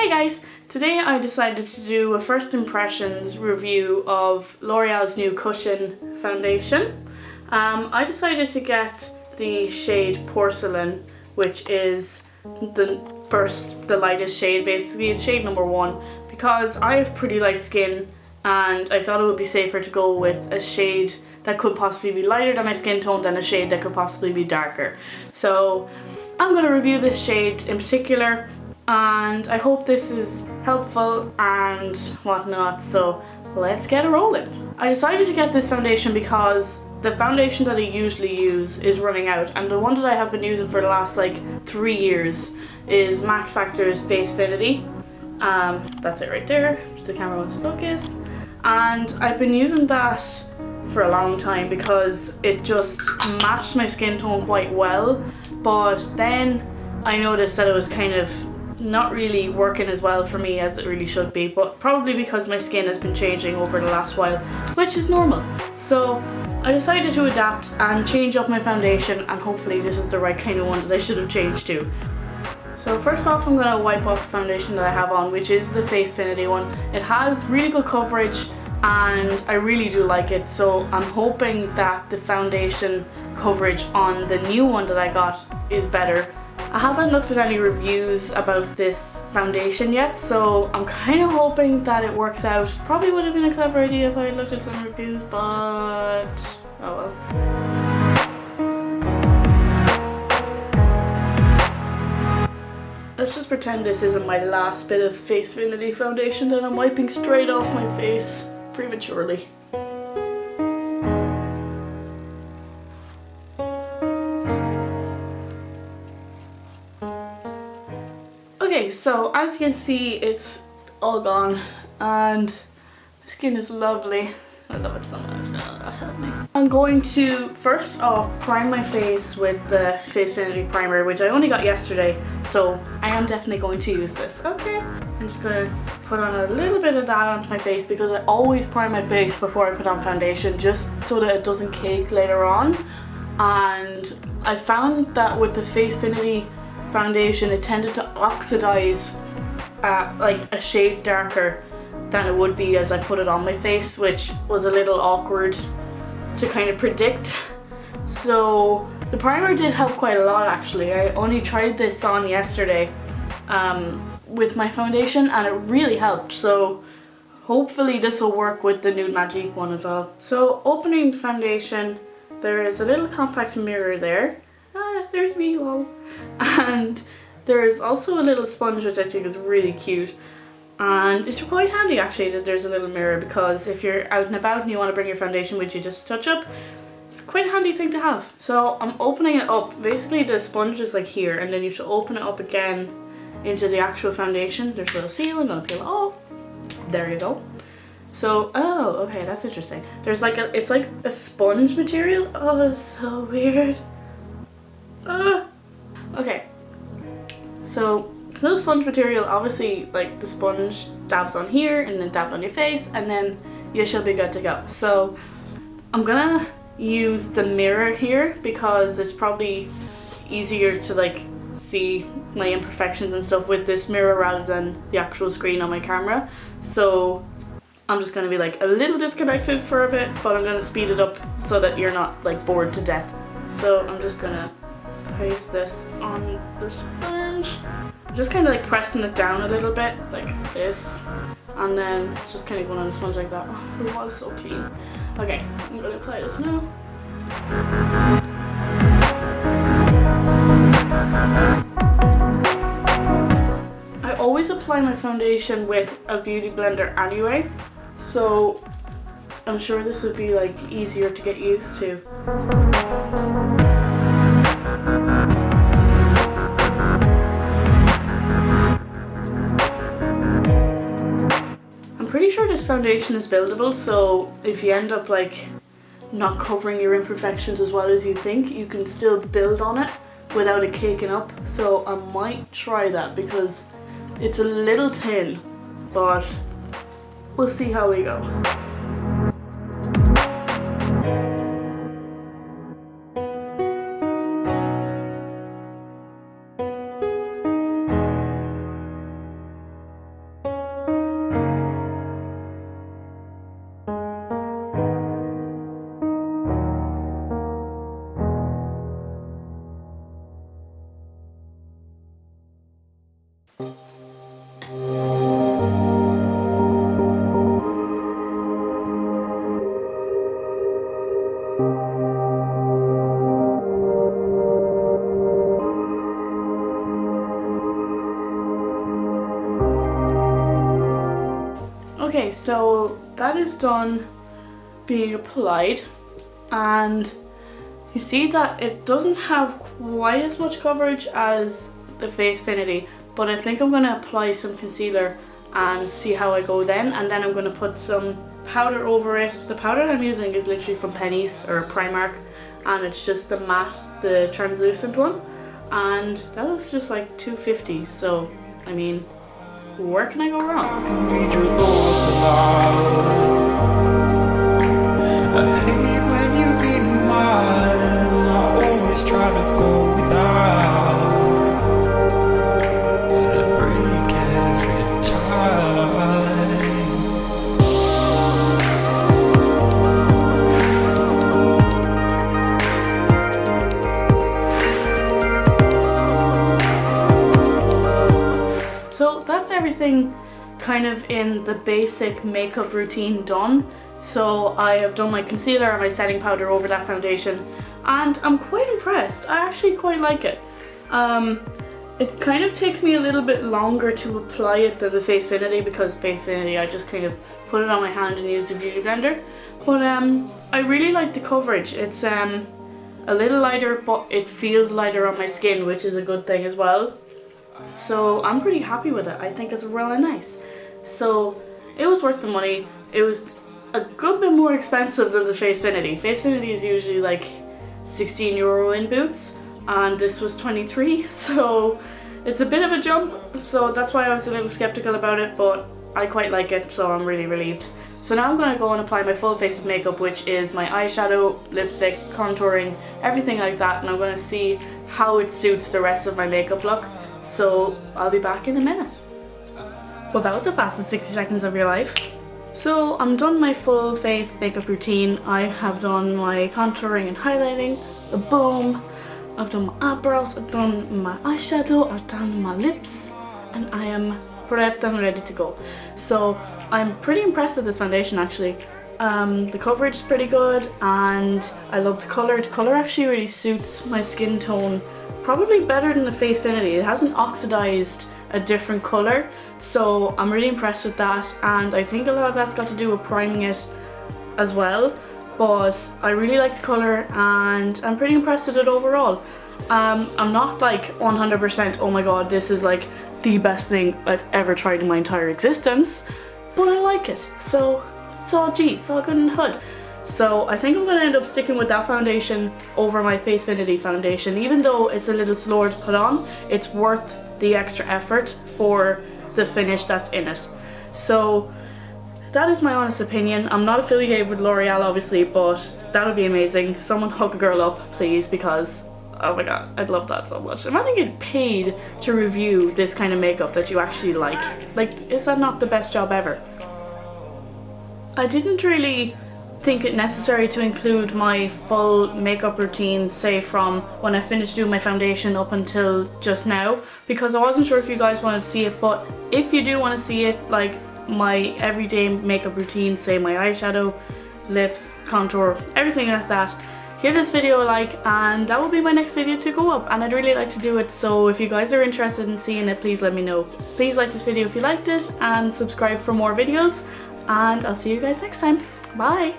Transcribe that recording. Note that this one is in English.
Hey guys! Today I decided to do a first impressions review of L'Oreal's new Cushion foundation. I decided to get the shade Porcelain, which is the lightest shade basically. It's shade number 1 because I have pretty light skin and I thought it would be safer to go with a shade that could possibly be lighter than my skin tone than a shade that could possibly be darker. So I'm going to review this shade in particular, and I hope this is helpful and whatnot, so let's get it rolling. I decided to get this foundation because the foundation that I usually use is running out, and the one that I have been using for the last like 3 years is Max Factor's Facefinity. That's it right there, if the camera wants to focus. And I've been using that for a long time because it just matched my skin tone quite well, but then I noticed that it was kind of not really working as well for me as it really should be, but probably because my skin has been changing over the last while, which is normal. So I decided to adapt and change up my foundation, and hopefully this is the right kind of one that I should have changed to. So first off, I'm going to wipe off the foundation that I have on, which is the Facefinity one. It has really good coverage and I really do like it, so I'm hoping that the foundation coverage on the new one that I got is better. I haven't looked at any reviews about this foundation yet, so I'm kind of hoping that it works out. Probably would have been a clever idea if I looked at some reviews, but oh well. Let's just pretend this isn't my last bit of Facefinity foundation that I'm wiping straight off my face prematurely. Okay, so as you can see, it's all gone and the skin is lovely. I love it so much. Oh, help me. I'm going to first off prime my face with the Facefinity primer, which I only got yesterday, so I am definitely going to use this. Okay, I'm just going to put on a little bit of that onto my face because I always prime my face before I put on foundation, just so that it doesn't cake later on. And I found that with the Facefinity foundation, it tended to oxidize like a shade darker than it would be as I put it on my face, which was a little awkward to kind of predict. So the primer did help quite a lot actually. I only tried this on yesterday with my foundation and it really helped, so hopefully this will work with the Nude Magique one as well. So opening the foundation, there is a little compact mirror there. There's me, lol. And there is also a little sponge which I think is really cute. And it's quite handy actually that there's a little mirror, because if you're out and about and you want to bring your foundation with you just touch up, it's quite a handy thing to have. So I'm opening it up. Basically the sponge is like here, and then you have to open it up again into the actual foundation. There's a little seal, I'm gonna peel it off. There you go. So, oh, okay, that's interesting. There's like it's like a sponge material. Oh, it's so weird. Okay, so little sponge material, obviously like the sponge dabs on here and then dabs on your face and then you should be good to go. So I'm gonna use the mirror here because it's probably easier to like see my imperfections and stuff with this mirror rather than the actual screen on my camera. So I'm just gonna be like a little disconnected for a bit, but I'm gonna speed it up so that you're not like bored to death. So I'm just gonna paste this on the sponge. I'm just kind of like pressing it down a little bit like this, and then just kind of going on the sponge like that. Oh, it was so clean. Okay, I'm gonna apply this now. I always apply my foundation with a beauty blender anyway, so I'm sure this would be like easier to get used to. I'm pretty sure this foundation is buildable, so if you end up like not covering your imperfections as well as you think, you can still build on it without it caking up. So I might try that because it's a little thin, but we'll see how we go. Okay, so that is done being applied, and you see that it doesn't have quite as much coverage as the Facefinity, but I think I'm going to apply some concealer and see how I go then, and then I'm going to put some powder over it. The powder I'm using is literally from Penny's or Primark, and it's just the matte, the translucent one, and that was just like $2.50, so I mean, where can I go wrong? I can read your thoughts aloud. I hate when you read mine. I always try to go without, but I break every time. So that's everything kind of in the basic makeup routine done. So I have done my concealer and my setting powder over that foundation, and I'm quite impressed. I actually quite like it. It kind of takes me a little bit longer to apply it than the Facefinity, because Facefinity I just kind of put it on my hand and used a beauty blender. But I really like the coverage. It's a little lighter, but it feels lighter on my skin, which is a good thing as well. So I'm pretty happy with it. I think it's really nice. So it was worth the money. It was a good bit more expensive than the Facefinity. Facefinity is usually like €16 in Boots, and this was 23, so it's a bit of a jump. So that's why I was a little skeptical about it, but I quite like it, so I'm really relieved. So now I'm going to go and apply my full face of makeup, which is my eyeshadow, lipstick, contouring, everything like that, and I'm going to see how it suits the rest of my makeup look. So I'll be back in a minute. Well, that was the fastest 60 seconds of your life. So I'm done my full face makeup routine. I have done my contouring and highlighting, the boom, I've done my eyebrows, I've done my eyeshadow, I've done my lips, and I am prepped and ready to go. So I'm pretty impressed with this foundation actually. The coverage is pretty good, and I love the colour. The colour actually really suits my skin tone, probably better than the Facefinity. It hasn't oxidized a different colour, so I'm really impressed with that, and I think a lot of that's got to do with priming it as well, but I really like the colour and I'm pretty impressed with it overall. I'm not like 100% oh my god this is like the best thing I've ever tried in my entire existence, but I like it, so it's all G, it's all good in the hood. So I think I'm going to end up sticking with that foundation over my Facefinity foundation. Even though it's a little slower to put on, it's worth the extra effort for the finish that's in it. So that is my honest opinion. I'm not affiliated with L'Oreal obviously, but that would be amazing. Someone hook a girl up please, because oh my god, I'd love that so much. Imagine getting paid to review this kind of makeup that you actually like. Like, is that not the best job ever? I didn't really think it necessary to include my full makeup routine, say from when I finished doing my foundation up until just now, because I wasn't sure if you guys wanted to see it, but if you do want to see it, like my everyday makeup routine, say my eyeshadow, lips, contour, everything like that, give this video a like and that will be my next video to go up, and I'd really like to do it. So if you guys are interested in seeing it, please let me know. Please like this video if you liked it and subscribe for more videos, and I'll see you guys next time. Bye!